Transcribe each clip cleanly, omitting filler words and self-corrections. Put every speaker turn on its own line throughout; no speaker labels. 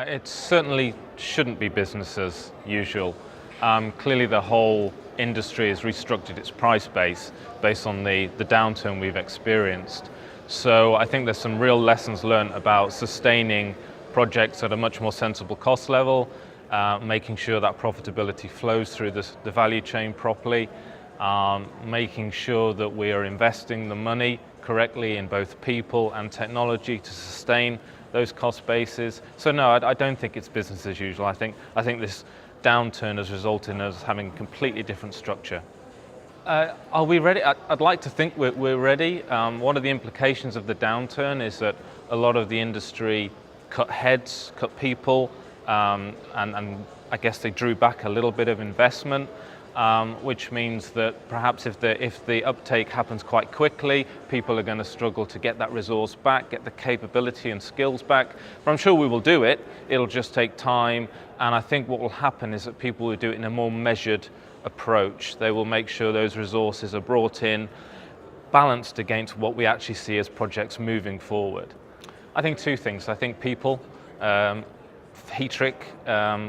It certainly shouldn't be business as usual. Clearly the whole industry has restructured its price base based on the downturn we've experienced. So I think there's some real lessons learned about sustaining projects at a much more sensible cost level, making sure that profitability flows through the value chain properly, making sure that we are investing the money correctly in both people and technology to sustain those cost bases. So no, I don't think it's business as usual. I think this downturn has resulted in us having a completely different structure. Are we ready? I'd like to think we're ready. One of the implications of the downturn is that a lot of the industry cut heads, cut people, and I guess they drew back a little bit of investment. Which means that perhaps if the uptake happens quite quickly, people are going to struggle to get that resource back, get the capability and skills back. But I'm sure we will do it. It'll just take time. And I think what will happen is that people will do it in a more measured approach. They will make sure those resources are brought in, balanced against what we actually see as projects moving forward. I think two things. I think people. Heatrick,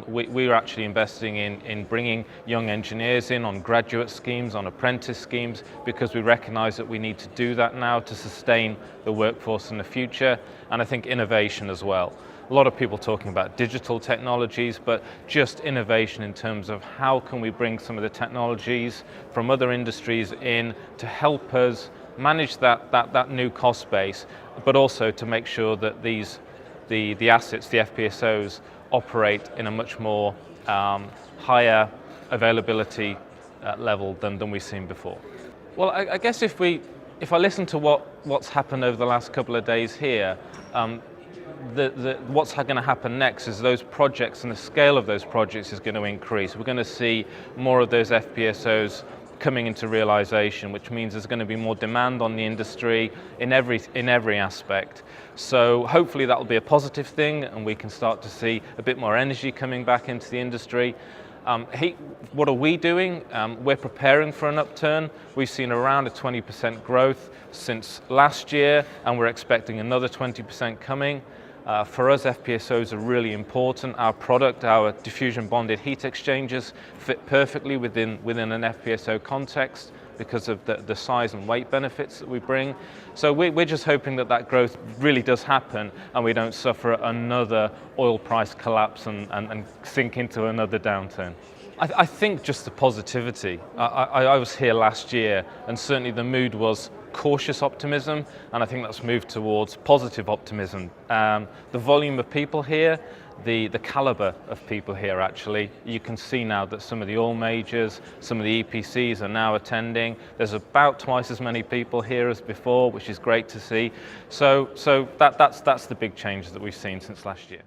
we're actually investing in bringing young engineers in on graduate schemes, on apprentice schemes, because we recognise that we need to do that now to sustain the workforce in the future. And I think innovation as well. A lot of people talking about digital technologies, but just innovation in terms of how can we bring some of the technologies from other industries in to help us manage that new cost base, but also to make sure that the assets, the FPSOs, operate in a much more higher availability level than we've seen before. Well, I guess if I listen to what's happened over the last couple of days here, what's going to happen next is those projects and the scale of those projects is going to increase. We're going to see more of those FPSOs coming into realization, which means there's going to be more demand on the industry in every aspect. So hopefully that will be a positive thing and we can start to see a bit more energy coming back into the industry. What are we doing? We're preparing for an upturn. We've seen around a 20% growth since last year and we're expecting another 20% coming. For us, FPSOs are really important. Our product, our diffusion bonded heat exchangers, fit perfectly within an FPSO context because of the size and weight benefits that we bring. So we're just hoping that growth really does happen and we don't suffer another oil price collapse and sink into another downturn. I think just the positivity. I was here last year and certainly the mood was cautious optimism, and I think that's moved towards positive optimism. The volume of people here, the caliber of people here actually, you can see now that some of the oil majors, some of the EPCs are now attending. There's about twice as many people here as before, which is great to see. So that's the big change that we've seen since last year.